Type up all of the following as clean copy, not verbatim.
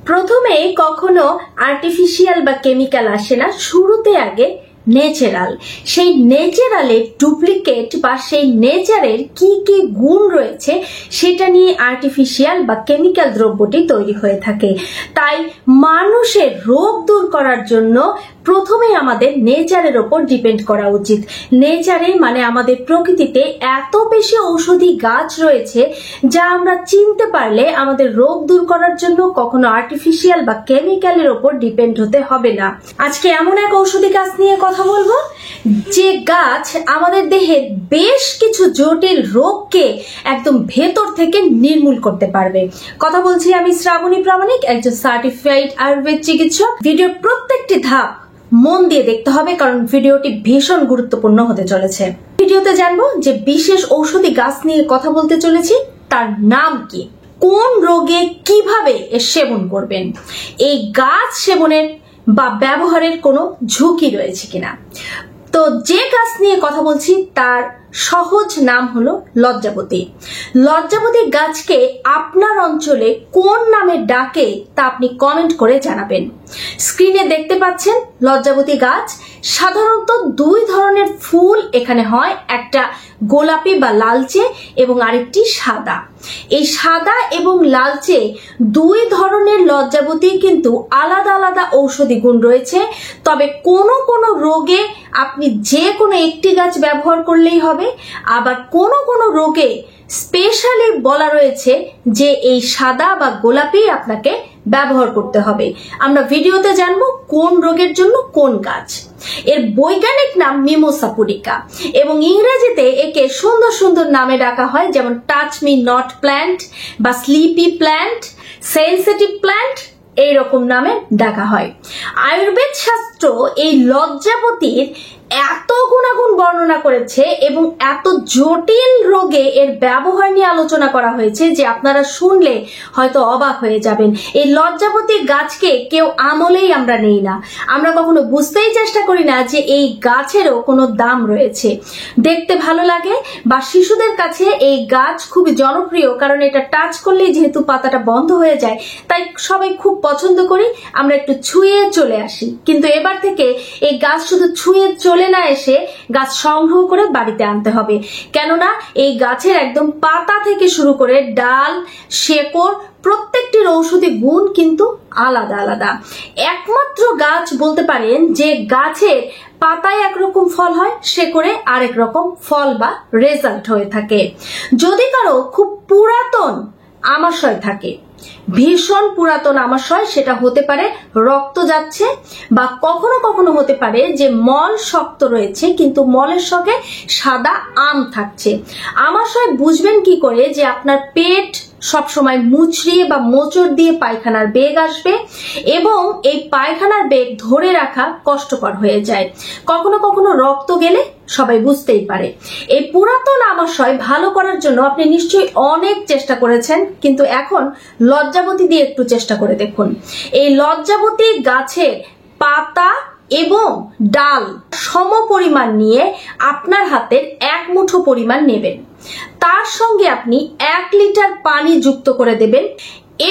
প্রথমে কখনো আর্টিফিশিয়াল বা কেমিক্যাল আসে না, শুরুতে আগে ন্যাচারাল। সেই ন্যাচারালের ডুপ্লিকেট বা সেই নেচারের কি কি গুণ রয়েছে সেটা নিয়ে আর্টিফিশিয়াল বা কেমিক্যাল দ্রব্যটি তৈরি হয়ে থাকে। তাই মানুষের রোগ দূর করার জন্য প্রথমে আমাদের নেচারের ওপর ডিপেন্ড করা উচিত। নেচারে মানে আমাদের প্রকৃতিতে এত বেশি ঔষধি গাছ রয়েছে যা আমরা চিনতে পারলে আমাদের রোগ দূর করার জন্য কখনো আর্টিফিশিয়াল বা কেমিক্যালের ওপর ডিপেন্ড হতে হবে না। আজকে এমন এক ঔষধি গাছ নিয়ে কথা বলবো যে গাছ আমাদের দেহের বেশ কিছু জটিল রোগকে একদম ভেতর থেকে নির্মূল করতে পারবে। কথা বলছি আমি শ্রাবণী প্রামাণিক, একজন সার্টিফাইড আয়ুর্বেদ চিকিৎসক। ভিডিওর প্রত্যেকটি ধাপ মন দিয়ে দেখতে হবে, কারণ ভিডিওটি ভীষণ গুরুত্বপূর্ণ হতে চলেছে। ভিডিওতে জানবো যে বিশেষ ঔষধি গাছ নিয়ে কথা বলতে চলেছি, তার নাম কি, কোন রোগে কিভাবে এর সেবন করবেন, এই গাছ সেবনের বা ব্যবহারের কোনো ঝুঁকি রয়েছে কিনা। তো যে গাছ নিয়ে কথা বলছি তার সহজ নাম হলো লজ্জাবতী। লজ্জাবতী গাছকে আপনার অঞ্চলে কোন নামে ডাকে তা আপনি কমেন্ট করে জানাবেন। স্ক্রিনে দেখতে পাচ্ছেন লজ্জাবতী গাছ। সাধারণত দুই ধরনের ফুল এখানে হয়, একটা গোলাপি বা লালচে এবং আরেকটি সাদা। এই সাদা এবং লালচে দুই ধরনের লজ্জাবতী কিন্তু আলাদা আলাদা ঔষধি গুণ রয়েছে। তবে কোনো কোনো রোগে আপনি যে কোনো একটি গাছ ব্যবহার করলেই হবে, আবার কোনো কোনো রোগে স্পেশালি বলা রয়েছে যে এই সাদা বা গোলাপি আপনাকে ব্যবহার করতে হবে। আমরা ভিডিওতে জানবো কোন রোগের জন্য কোন গাছ। এর বৈজ্ঞানিক নাম মিমোসা পুরিকা এবং ইংরেজিতে একে সুন্দর সুন্দর নামে ডাকা হয়, যেমন টাচ মি নট প্ল্যান্ট বা স্লিপি প্ল্যান্ট, সেন্সিটিভ প্ল্যান্ট, এইরকম নামে ডাকা হয়। আয়ুর্বেদ শাস্ত্র এই লজ্জাবতীর এত গুণাগুণ বর্ণনা করেছে এবং এত জটিল রোগে এর ব্যবহার নিয়ে আলোচনা করা হয়েছে যে আপনারা শুনলে হয়তো অবাক হয়ে যাবেন। এই লজ্জাবতী গাছকে কেউ আমলেই আমরা নেই না, আমরা কখনো বুঝতেই চেষ্টা করি না যে এই গাছেরও কোনো দাম রয়েছে। দেখতে ভালো লাগে বা শিশুদের কাছে এই গাছ খুবই জনপ্রিয়, কারণ এটা টাচ করলেই যেহেতু পাতাটা বন্ধ হয়ে যায় তাই সবাই খুব পছন্দ করি, আমরা একটু ছুঁয়ে চলে আসি। কিন্তু এবার থেকে এই গাছ শুধু ছুঁয়ে চলে না এসে গাছ সংগ্রহ করে বাড়িতে আনতে হবে, কেননা এই গাছের একদম পাতা থেকে শুরু করে ডাল, শেকড় প্রত্যেকটির ঔষধি গুণ কিন্তু আলাদা আলাদা। একমাত্র গাছ বলতে পারেন যে গাছের পাতায় একরকম ফল হয়, শেকড়ে আরেক রকম ফল বা রেজাল্ট হয়ে থাকে। যদি কারো খুব পুরাতন আমাশয় থাকে, ভীষণ পুরাতন আমাশয়, সেটা হতে পারে রক্ত যাচ্ছে বা কখনো কখনো হতে পারে যে মল শক্ত রয়েছে কিন্তু মলের সঙ্গে সাদা আম থাকছে। আমাশয় বুঝবেন কি করে যে আপনার পেট সবসময় মুচড়িয়ে বা মোচড় দিয়ে পায়খানার বেগ আসবে এবং এই পায়খানার বেগ ধরে রাখা কষ্টকর হয়ে যায়। কখনো কখনো রক্ত গেলে সবাই বুঝতেই পারে। এই পুরাতন আমাশয় ভালো করার জন্য আপনি নিশ্চয়ই অনেক চেষ্টা করেছেন, কিন্তু এখন লজ্জাবতী দিয়ে একটু চেষ্টা করে দেখুন। এই লজ্জাবতী গাছের পাতা এবং ডাল সম পরিমাণ নিয়ে আপনার হাতের এক মুঠো পরিমাণ নেবেন, তার সঙ্গে আপনি 1 লিটার পানি যুক্ত করে দেবেন।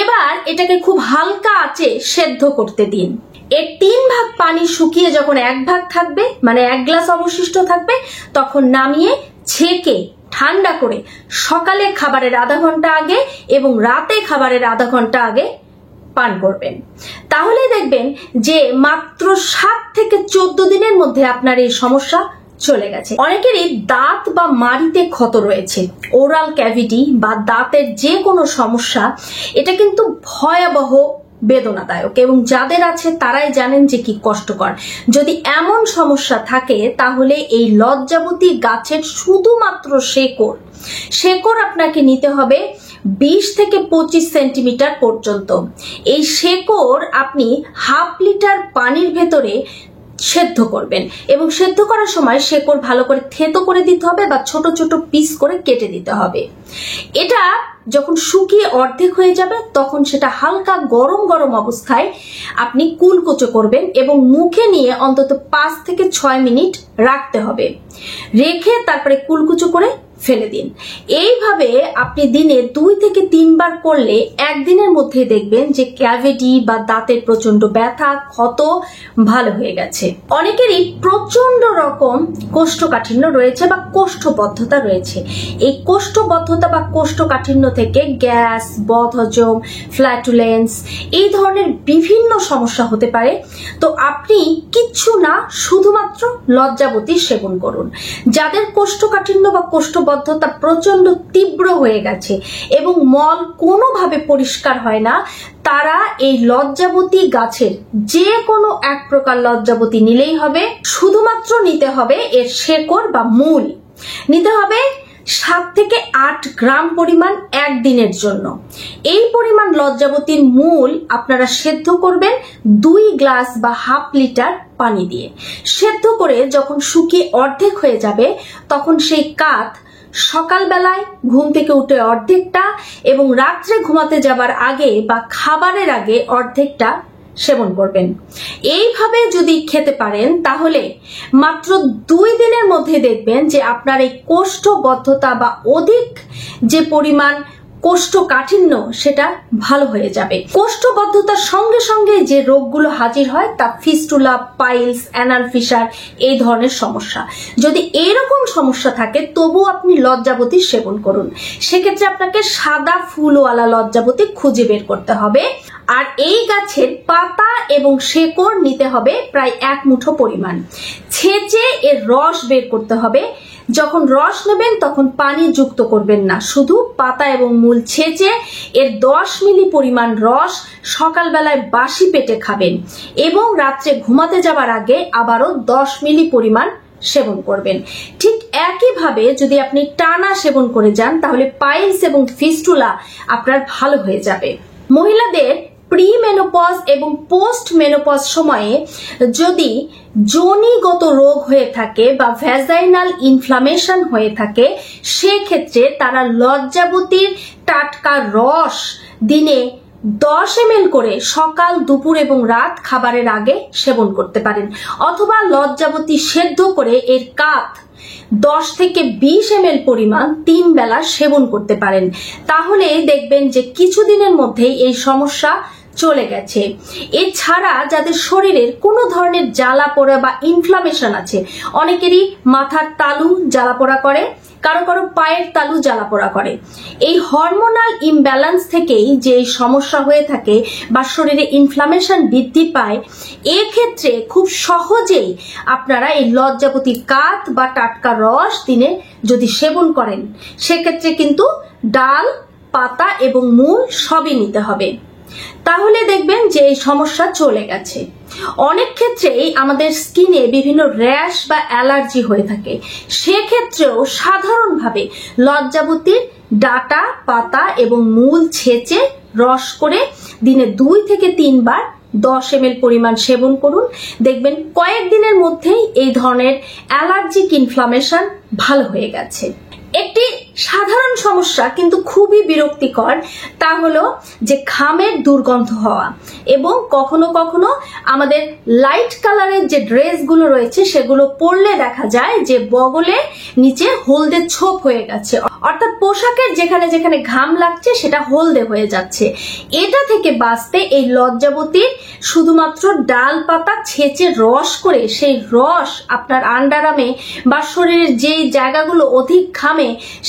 এবার এটাকে খুব হালকা আঁচে সেদ্ধ করতে দিন। এর 3 ভাগ পানি শুকিয়ে যখন 1 ভাগ থাকবে, মানে 1 গ্লাস অবশিষ্ট থাকবে, তখন নামিয়ে ছেঁকে ঠান্ডা করে সকালে খাবারের আধা ঘন্টা আগে এবং রাতে খাবারের আধা ঘন্টা আগে পান করবেন। তাহলে দেখবেন যে মাত্র 7 থেকে 14 দিনের মধ্যে আপনার এই সমস্যা চলে গেছে। অনেকেরই দাঁত বা মাড়িতে ক্ষত রয়েছে, ওরাল ক্যাভিটি বা দাঁতের যে কোনো সমস্যা, এটা কিন্তু ভয়াবহ বেদনাদায়ক এবং যাদের আছে তারাই জানেন যে কি কষ্টকর। যদি এমন সমস্যা থাকে তাহলে এই লজ্জাবতী গাছের শুধুমাত্র শেকড় আপনাকে নিতে হবে 20 থেকে 25 সেন্টিমিটার পর্যন্ত। এই শেকড় আপনি 1/2 লিটার পানির ভেতরে সেদ্ধ করবেন এবং সেদ্ধ করার সময় শেকড় ভালো করে থেতো করে দিতে হবে বা ছোট ছোট পিস করে কেটে দিতে হবে। এটা যখন শুকিয়ে অর্ধেক হয়ে যাবে তখন সেটা হালকা গরম গরম অবস্থায় আপনি কুলকুচো করবেন এবং মুখে নিয়ে অন্তত 5 থেকে 6 মিনিট রাখতে হবে। রেখে তারপরে কুলকুচো করে ফেলে দিন। এইভাবে আপনি দিনে 2 থেকে 3 বার করলে একদিনের মধ্যে দেখবেন যে ক্যাভিটি বা দাঁতের প্রচন্ড ব্যথা ক্ষত ভালো হয়ে গেছে। অনেকেরই প্রচন্ড রকম কোষ্ঠকাঠিন্য রয়েছে বা কোষ্ঠবদ্ধতা রয়েছে। এই কোষ্ঠবদ্ধতা বা কোষ্ঠকাঠিন্য থেকে গ্যাস, বদহজম, ফ্ল্যাটুলেন্স এই ধরনের বিভিন্ন সমস্যা হতে পারে। তো আপনি কিচ্ছু না, শুধুমাত্র লজ্জাবতী সেবন করুন। যাদের কোষ্ঠকাঠিন্য বা কোষ্ঠবদ্ধতা প্রচন্ড তীব্র হয়ে গেছে এবং মল কোনোভাবে পরিষ্কার হয় না, তারা এই লজ্জাবতী গাছের যে কোনো এক প্রকার লজ্জাবতী নিলেই হবে। শুধুমাত্র নিতে হবে এর শেকড় বা মূল। নিতে হবে 7 থেকে 8 গ্রাম পরিমাণ একদিনের জন্য। এই পরিমাণ লজ্জাবতীর মূল আপনারা সেদ্ধ করবেন 2 গ্লাস বা হাফ লিটার পানি দিয়ে। সেদ্ধ করে যখন শুকিয়ে অর্ধেক হয়ে যাবে তখন সেই কাঠ সকালবেলায় ঘুম থেকে উঠে অর্ধেকটা এবং রাত্রে ঘুমাতে যাবার আগে বা খাবারের আগে অর্ধেকটা সেবন করবেন। এইভাবে যদি খেতে পারেন তাহলে মাত্র 2 দিনের মধ্যে দেখবেন যে আপনার এই কোষ্ঠবদ্ধতা বা অধিক যে পরিমাণ কোষ্ঠকাঠিন্য সেটা ভালো হয়ে যাবে। কোষ্ঠবদ্ধতার সঙ্গে সঙ্গে যে রোগগুলো হাজির হয় তা ফিস্টুলা, পাইলস, অ্যানাল ফিসার এই ধরনের সমস্যা। যদি এরকম সমস্যা থাকে তবু আপনি লজ্জাবতী সেবন করুন। সেক্ষেত্রে আপনাকে সাদা ফুলওয়ালা লজ্জাবতী খুঁজে বের করতে হবে। আর এই গাছের পাতা এবং শেকড় নিতে হবে প্রায় 1 মুঠো পরিমাণ। ছেঁচে এর রস বের করতে হবে। যখন রস নেবেন তখন পানি যুক্ত করবেন না, শুধু পাতা এবং মূল ছেঁচে এর 10 মিলি পরিমাণ রস সকালবেলায় বাসি পেটে খাবেন এবং রাত্রে ঘুমাতে যাবার আগে আবারও 10 মিলি পরিমাণ সেবন করবেন। ঠিক একইভাবে যদি আপনি টানা সেবন করে যান তাহলে পাইলস এবং ফিস্টুলা আপনার ভালো হয়ে যাবে। মহিলাদের প্রি মেনোপজ এবং পোস্ট মেনোপজ সময়ে যদি যোনিগত রোগ হয়ে থাকে বা ভ্যাজাইনাল ইনফ্লামেশন হয়ে থাকে, সেক্ষেত্রে তারা লজ্জাবতীর টাটকা রস দিনে 10 ml করে সকাল, দুপুর এবং রাত খাবারের আগে সেবন করতে পারেন। অথবা লজ্জাবতী সেদ্ধ করে এর কাঠ 10 থেকে 20 ml পরিমাণ 3 বেলা সেবন করতে পারেন। তাহলে দেখবেন যে কিছুদিনের মধ্যেই এই সমস্যা চলে গেছে। এছাড়া যাদের শরীরের কোনো ধরনের জ্বালা পোড়া বা ইনফ্লামেশন আছে, অনেকেরই মাথার তালু জ্বালা পোড়া করে, কারো কারো পায়ের তালু জ্বালা পোড়া করে, এই হরমোনাল ইমব্যালেন্স থেকেই যে সমস্যা হয়ে থাকে বা শরীরে ইনফ্লামেশন বৃদ্ধি পায়, এক্ষেত্রে খুব সহজেই আপনারা এই লজ্জাবতী কাঠ বা টাটকা রস দিনে যদি সেবন করেন, সেক্ষেত্রে কিন্তু ডাল, পাতা এবং মূল সবই নিতে হবে। তাহলে দেখবেন যে এই সমস্যা চলে গেছে। অনেক ক্ষেত্রেই আমাদের স্কিনে বিভিন্ন র্যাশ বা অ্যালার্জি হয়ে থাকে, সেক্ষেত্রেও সাধারণভাবে লজ্জাবতীর ডাটা, পাতা এবং মূল ছেঁচে রস করে দিনে 2 থেকে 3 বার 10 ml পরিমাণ সেবন করুন। দেখবেন কয়েকদিনের মধ্যেই এই ধরনের অ্যালার্জিক ইনফ্লামেশন ভালো হয়ে গেছে। একটি সাধারণ সমস্যা কিন্তু খুবই বিরক্তিকর, তা হলো যে ঘামের দুর্গন্ধ হওয়া এবং কখনো কখনো আমাদের লাইট কালারের যে ড্রেসগুলো রয়েছে সেগুলো পরলে দেখা যায় যে বগলে নিচে হলদে ছোপ হয়ে গেছে, অর্থাৎ পোশাকের যেখানে যেখানে ঘাম লাগছে সেটা হলদে হয়ে যাচ্ছে। এটা থেকে বাঁচতে এই লজ্জাবতীর শুধুমাত্র ডাল, পাতা ছেঁচে রস করে সেই রস আপনার আন্ডারআর্মে বা শরীরের যেই জায়গাগুলো অধিক ঘামে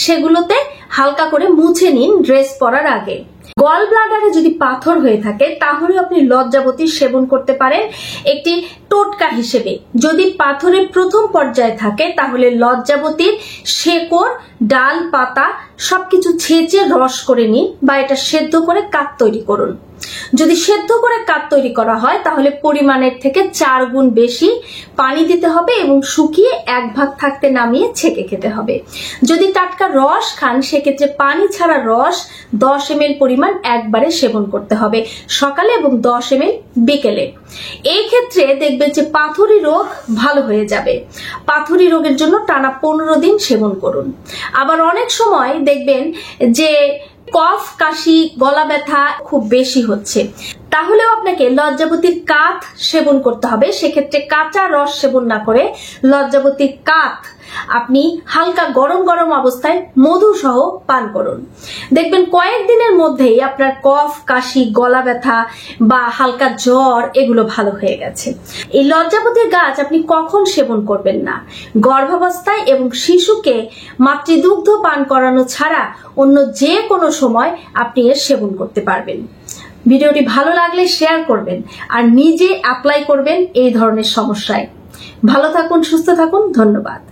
সেগুলোতে হালকা করে মুছে নিন ড্রেস পরার আগে। গল ব্লাডারে যদি পাথর হয়ে থাকে তাহলে আপনি লজ্জাবতী সেবন করতে পারেন একটি টোটকা হিসেবে। যদি পাথরের প্রথম পর্যায়ে থাকে তাহলে লজ্জাবতীর শেকড়, ডাল, পাতা সবকিছু ছেঁচে রস করে নিন বা এটা সেদ্ধ করে কাঠ তৈরি করুন। যদি সেদ্ধ করে কাঠ তৈরি করা হয় তাহলে পরিমাণের থেকে 4 গুণ বেশি পানি দিতে হবে এবং শুকিয়ে 1 ভাগ থাকতে নামিয়ে ছেঁকে খেতে হবে। যদি টাটকা রস খান সেক্ষেত্রে পানি ছাড়া রস 10 ml পরিমাণ একবারে সেবন করতে হবে সকালে এবং 10 ml বিকেলে। এই ক্ষেত্রে দেখবেন যে পাথরি রোগ ভালো হয়ে যাবে। পাথরি রোগের জন্য টানা 15 দিন সেবন করুন। আবার অনেক সময় দেখবেন যে কফ, কাশি, গলা ব্যথা খুব বেশি হচ্ছে, তাহলেও আপনাকে লজ্জাবতীর কাঠ সেবন করতে হবে। সেক্ষেত্রে কাঁচা রস সেবন না করে লজ্জাবতীর কাঠ আপনি হালকা গরম গরম অবস্থায় মধু সহ পান করুন। দেখবেন কয়েকদিনের মধ্যেই আপনার কফ, কাশি, গলা ব্যথা বা হালকা জ্বর এগুলো ভালো হয়ে গেছে। এই লজ্জাপতির গাছ আপনি কখন সেবন করবেন না? গর্ভাবস্থায় এবং শিশুকে মাতৃদুগ্ধ পান করানো ছাড়া অন্য যে কোনো সময় আপনি এর সেবন করতে পারবেন। ভিডিওটি ভালো লাগলে শেয়ার করবেন আর নিজে অ্যাপ্লাই করবেন এই ধরনের সমস্যায়। ভালো থাকুন, সুস্থ থাকুন, ধন্যবাদ।